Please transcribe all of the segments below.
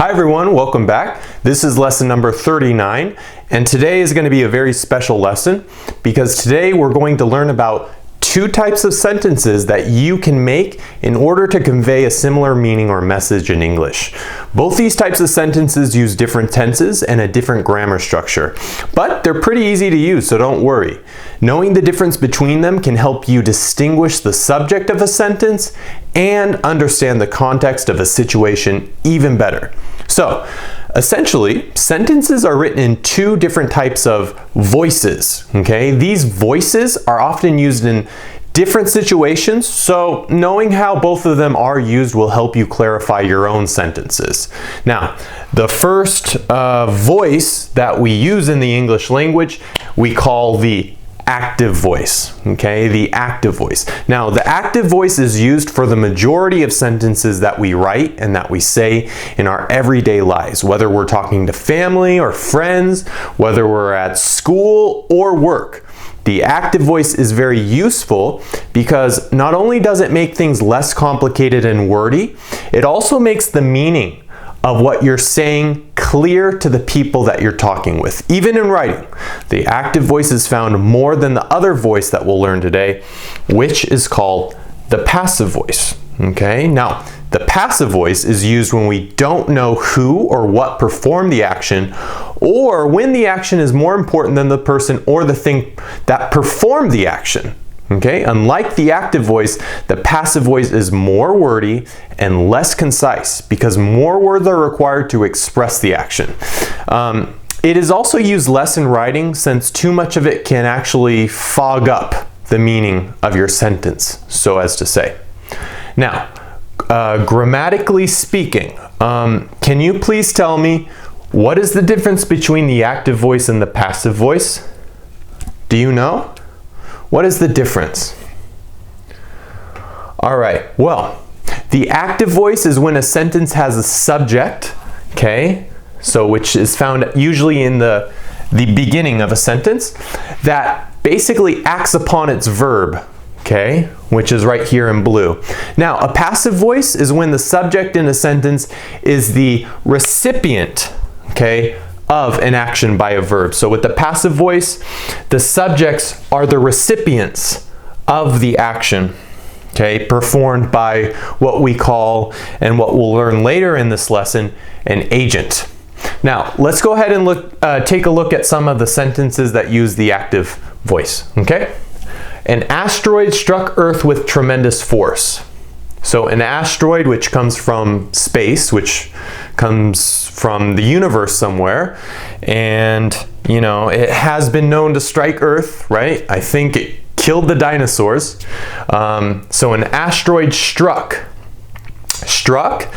Hi everyone, welcome back. This is lesson number 39, and today is going to be a very special lesson because today we're going to learn about two types of sentences that you can make in order to convey a similar meaning or message in English. Both these types of sentences use different tenses and a different grammar structure, but they're pretty easy to use, so don't worry. Knowing the difference between them can help you distinguish the subject of a sentence and understand the context of a situation even better. So, essentially, sentences are written in two different types of voices, okay? These voices are often used in different situations, so knowing how both of them are used will help you clarify your own sentences. Now, the first voice that we use in the English language, we call the active voice, okay? The active voice. Now, the active voice is used for the majority of sentences that we write and that we say in our everyday lives, whether we're talking to family or friends, whether we're at school or work. The active voice is very useful because not only does it make things less complicated and wordy, it also makes the meaning of what you're saying clear to the people that you're talking with, even in writing. The active voice is found more than the other voice that we'll learn today, which is called the passive voice. Okay, now the passive voice is used when we don't know who or what performed the action, or when the action is more important than the person or the thing that performed the action. Okay, unlike the active voice, the passive voice is more wordy and less concise because more words are required to express the action. It is also used less in writing since too much of it can actually fog up the meaning of your sentence, so as to say. Now, grammatically speaking, can you please tell me what is the difference between the active voice and the passive voice? Do you know? What is the difference? All right, well, the active voice is when a sentence has a subject, okay, so which is found usually in the beginning of a sentence, that basically acts upon its verb, okay, which is right here in blue. Now, a passive voice is when the subject in a sentence is the recipient, okay, of an action by a verb. So with the passive voice, the subjects are the recipients of the action, okay, performed by what we call, and what we'll learn later in this lesson, an agent. Now, let's go ahead and take a look at some of the sentences that use the active voice, okay? An asteroid struck Earth with tremendous force. So an asteroid, which comes from space, which comes from the universe somewhere, and you know, it has been known to strike Earth, right? I think it killed the dinosaurs. So an asteroid struck. Struck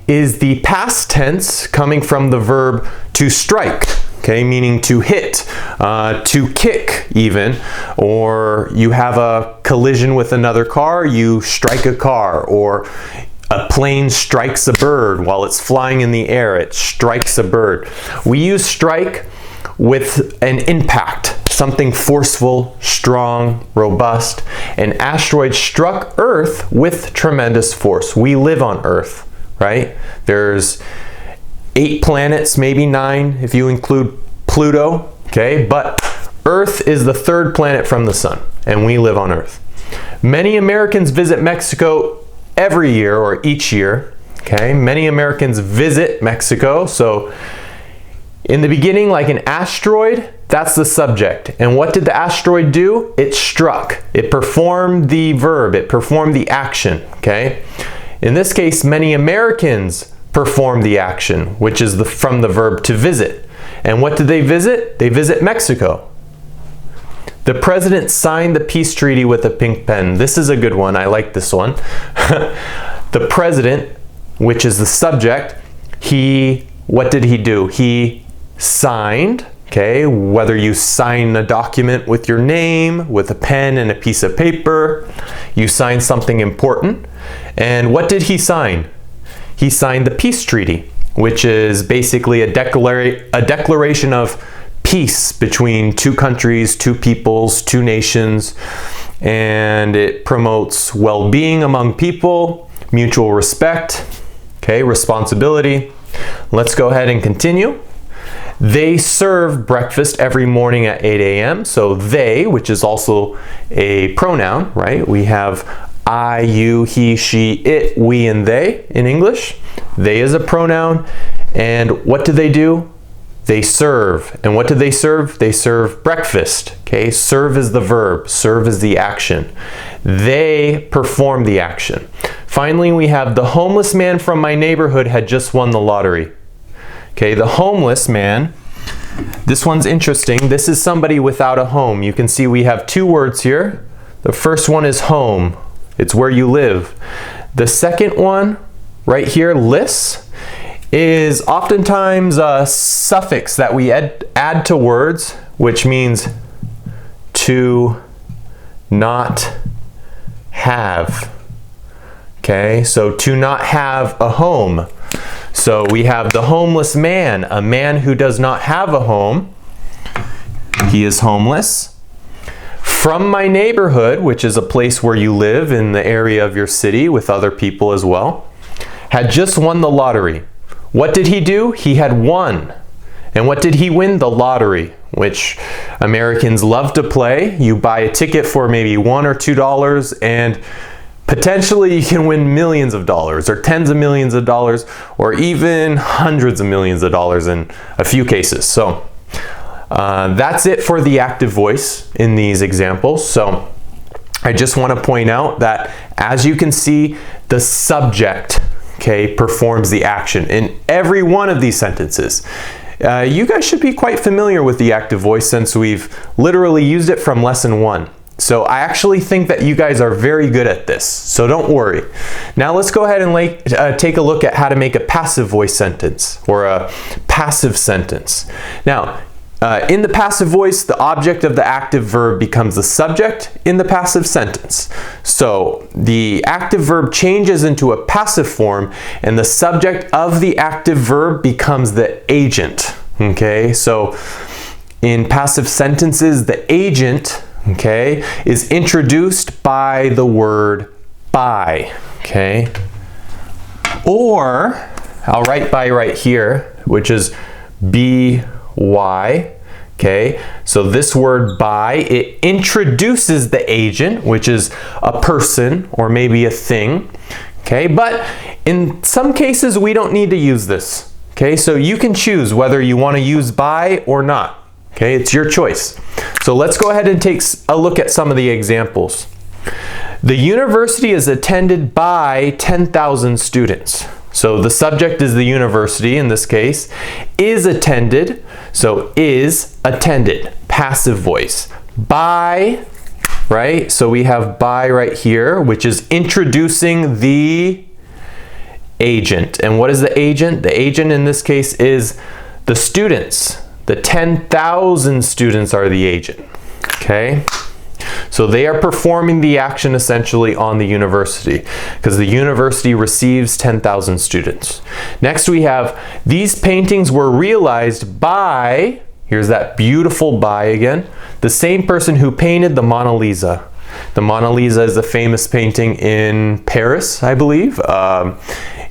is the past tense coming from the verb to strike, okay, meaning to hit, to kick even, or you have a collision with another car, you strike a car, or a plane strikes a bird while it's flying in the air, it strikes a bird. We use strike with an impact, something forceful, strong, robust. An asteroid struck Earth with tremendous force. We live on Earth, right? There's 8 planets, maybe 9 if you include Pluto, okay? But Earth is the 3rd planet from the sun, and we live on Earth. Many Americans visit Mexico every year or each year, okay? Many Americans visit Mexico, so in the beginning, like an asteroid, that's the subject. And what did the asteroid do? It struck. It performed the verb. It performed the action, okay? In this case, many Americans performed the action, which is from the verb to visit. And what did they visit? They visit Mexico. The president signed the peace treaty with a pink pen. This is a good one. I like this one. The president, which is the subject, what did he do? He signed, okay, whether you sign a document with your name, with a pen and a piece of paper, you sign something important. And what did he sign? He signed the peace treaty, which is basically a declaration of peace between 2 countries, 2 peoples, 2 nations, and it promotes well-being among people, mutual respect, Okay, responsibility. Let's go ahead and continue. They serve breakfast every morning at 8 a.m. So they, which is also a pronoun, right? We have I, you, he, she, it, we, and they in English. They is a pronoun. And what do? They serve. And what do they serve? They serve breakfast. Okay, serve is the verb. Serve is the action. They perform the action. Finally, we have the homeless man from my neighborhood had just won the lottery. Okay, the homeless man, this one's interesting. This is somebody without a home. You can see we have two words here. The first one is home. It's where you live. The second one, right here, lis, is oftentimes a suffix that we add to words, which means to not have. Okay, so to not have a home. So we have the homeless man, a man who does not have a home. He is homeless. From my neighborhood, which is a place where you live in the area of your city with other people as well, had just won the lottery. What did he do? He had won. And what did he win? The lottery, which Americans love to play. You buy a ticket for maybe $1 or $2 and potentially you can win millions of dollars or tens of millions of dollars or even hundreds of millions of dollars in a few cases. So that's it for the active voice in these examples. So I just want to point out that as you can see, the subject, okay, performs the action in every one of these sentences. You guys should be quite familiar with the active voice since we've literally used it from lesson 1. So I actually think that you guys are very good at this, so don't worry. Now let's go ahead and take a look at how to make a passive voice sentence or a passive sentence. Now, in the passive voice, the object of the active verb becomes the subject in the passive sentence. So the active verb changes into a passive form and the subject of the active verb becomes the agent. Okay, so in passive sentences, the agent, okay, is introduced by the word by, okay? Or, I'll write by right here, which is by, okay? So this word by, it introduces the agent, which is a person or maybe a thing, okay? But in some cases, we don't need to use this, okay? So you can choose whether you want to use by or not. Okay, it's your choice. So let's go ahead and take a look at some of the examples. The university is attended by 10,000 students. So the subject is the university in this case. Is attended, so is attended, passive voice. By, right? So we have by right here, which is introducing the agent. And what is the agent? The agent in this case is the students. The 10,000 students are the agent, okay? So they are performing the action essentially on the university because the university receives 10,000 students. Next we have, these paintings were realized by, here's that beautiful by again, the same person who painted the Mona Lisa. The Mona Lisa is a famous painting in Paris, I believe,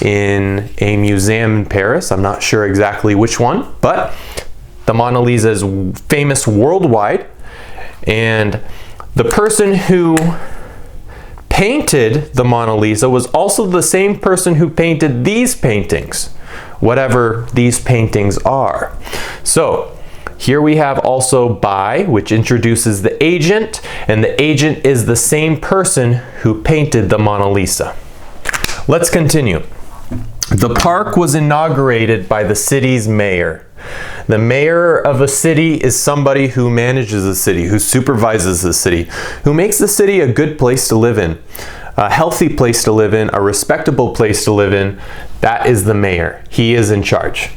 in a museum in Paris. I'm not sure exactly which one, but the Mona Lisa is famous worldwide, and the person who painted the Mona Lisa was also the same person who painted these paintings, whatever these paintings are. So here we have also by, which introduces the agent, and the agent is the same person who painted the Mona Lisa. Let's continue. The park was inaugurated by the city's mayor. The mayor of a city is somebody who manages a city, who supervises the city, who makes the city a good place to live in, a healthy place to live in, a respectable place to live in. That is the mayor. He is in charge.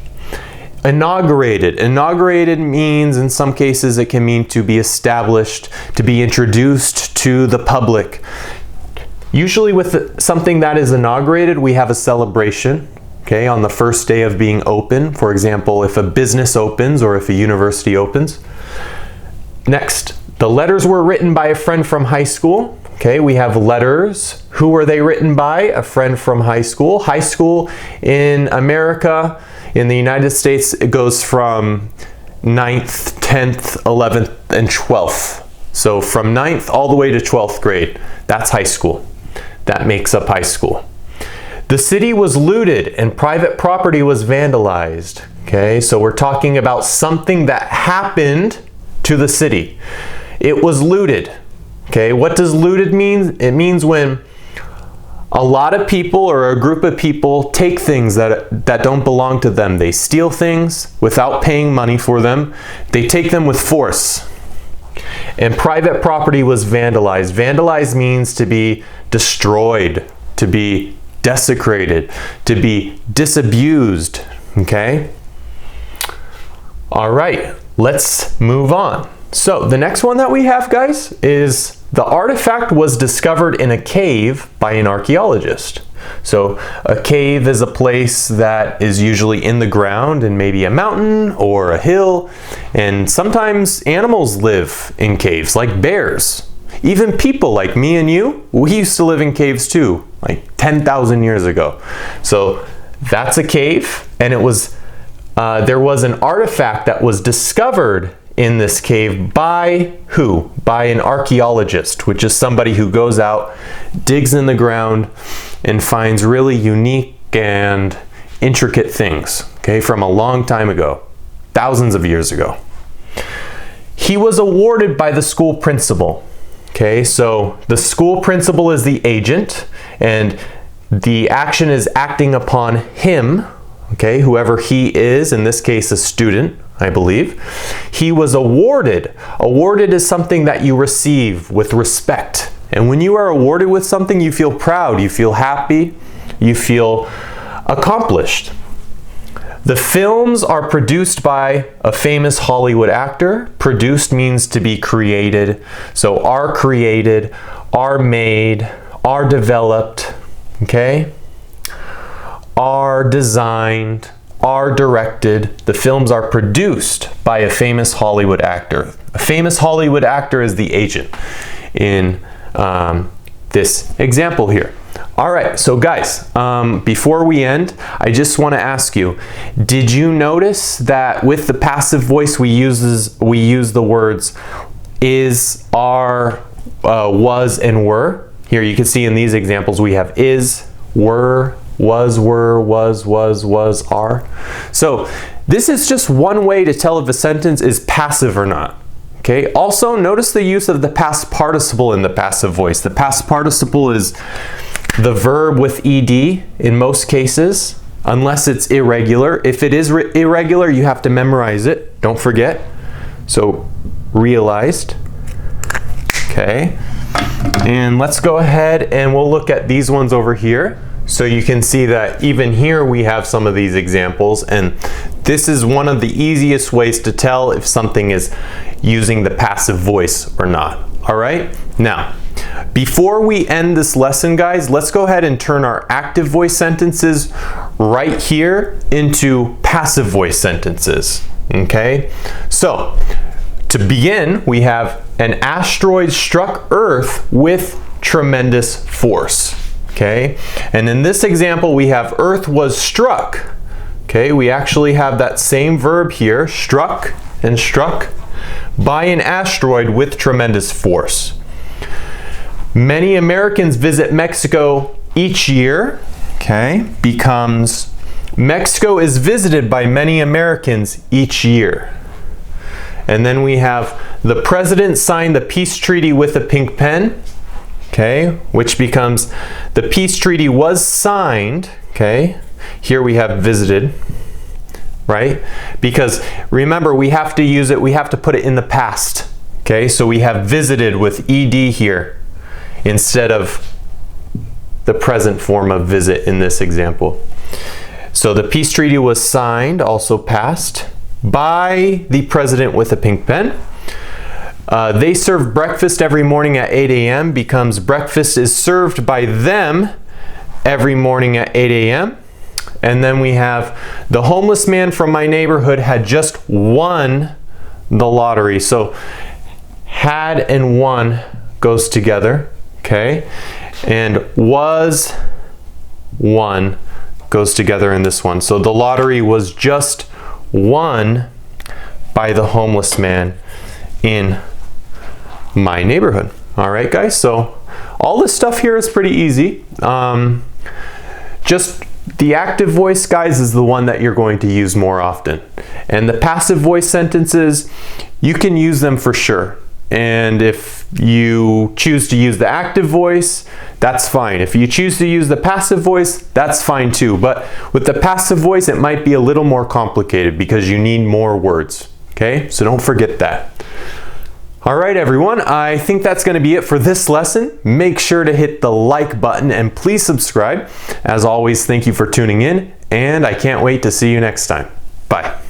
Inaugurated. Inaugurated means, in some cases, it can mean to be established, to be introduced to the public. Usually with something that is inaugurated, we have a celebration, okay, on the first day of being open. For example, if a business opens or if a university opens. Next, the letters were written by a friend from high school. Okay, we have letters. Who were they written by? A friend from high school. High school in America, in the United States, it goes from 9th, 10th, 11th, and 12th. So from 9th all the way to 12th grade, that's high school. That makes up high school. The city was looted and private property was vandalized. Okay, so we're talking about something that happened to the city. It was looted. Okay, what does looted mean? It means when a lot of people or a group of people take things that don't belong to them. They steal things without paying money for them. They take them with force. And private property was vandalized. Vandalized means to be destroyed, to be desecrated, to be disabused. Okay? All right, let's move on. So the next one that we have, guys, is the artifact was discovered in a cave by an archaeologist. So a cave is a place that is usually in the ground in maybe a mountain or a hill. And sometimes animals live in caves, like bears. Even people like me and you, we used to live in caves too, like 10,000 years ago. So that's a cave, and it was there was an artifact that was discovered in this cave by who? By an archaeologist, which is somebody who goes out, digs in the ground, and finds really unique and intricate things, okay, from a long time ago, thousands of years ago. He was awarded by the school principal. Okay, so the school principal is the agent, and the action is acting upon him, okay, whoever he is, in this case a student, I believe. He was awarded. Awarded is something that you receive with respect. And when you are awarded with something, you feel proud, you feel happy, you feel accomplished. The films are produced by a famous Hollywood actor. Produced means to be created. So are created, are made, are developed, okay? Are designed, are directed. The films are produced by a famous Hollywood actor. A famous Hollywood actor is the agent in this example here. All right, so guys, before we end, I just want to ask you, did you notice that with the passive voice we use the words is, are, was, and were? Here you can see in these examples we have is, were, was, are. So this is just one way to tell if a sentence is passive or not. Okay, also notice the use of the past participle in the passive voice. The past participle is the verb with ed in most cases, unless it's irregular. If it is irregular, you have to memorize it. Don't forget. So, realized. Okay. And let's go ahead and we'll look at these ones over here. So you can see that even here we have some of these examples, and this is one of the easiest ways to tell if something is using the passive voice or not. All right? Now, before we end this lesson, guys, let's go ahead and turn our active voice sentences right here into passive voice sentences. Okay? So, to begin, we have an asteroid struck Earth with tremendous force. Okay? And in this example, we have Earth was struck. Okay? We actually have that same verb here, struck and struck, by an asteroid with tremendous force. Many Americans visit Mexico each year. Okay? Becomes Mexico is visited by many Americans each year. And then we have the president signed the peace treaty with a pink pen. Okay, which becomes the peace treaty was signed. Okay, here we have visited, right? Because remember, we have to use it, we have to put it in the past. Okay, so we have visited with ed here instead of the present form of visit in this example. So the peace treaty was signed, also passed, by the president with a pink pen. They serve breakfast every morning at 8 a.m. becomes breakfast is served by them every morning at 8 a.m. And then we have the homeless man from my neighborhood had just won the lottery. So had and won goes together. okay? And was won goes together in this one. So the lottery was just won by the homeless man in my neighborhood. All right, guys, so all this stuff here is pretty easy. Just the active voice, guys, is the one that you're going to use more often. And the passive voice sentences, you can use them for sure. And if you choose to use the active voice, that's fine. If you choose to use the passive voice, that's fine too. But with the passive voice, it might be a little more complicated because you need more words, okay? So don't forget that. All right, everyone, I think that's going to be it for this lesson. Make sure to hit the like button and please subscribe. As always, thank you for tuning in, and I can't wait to see you next time. Bye.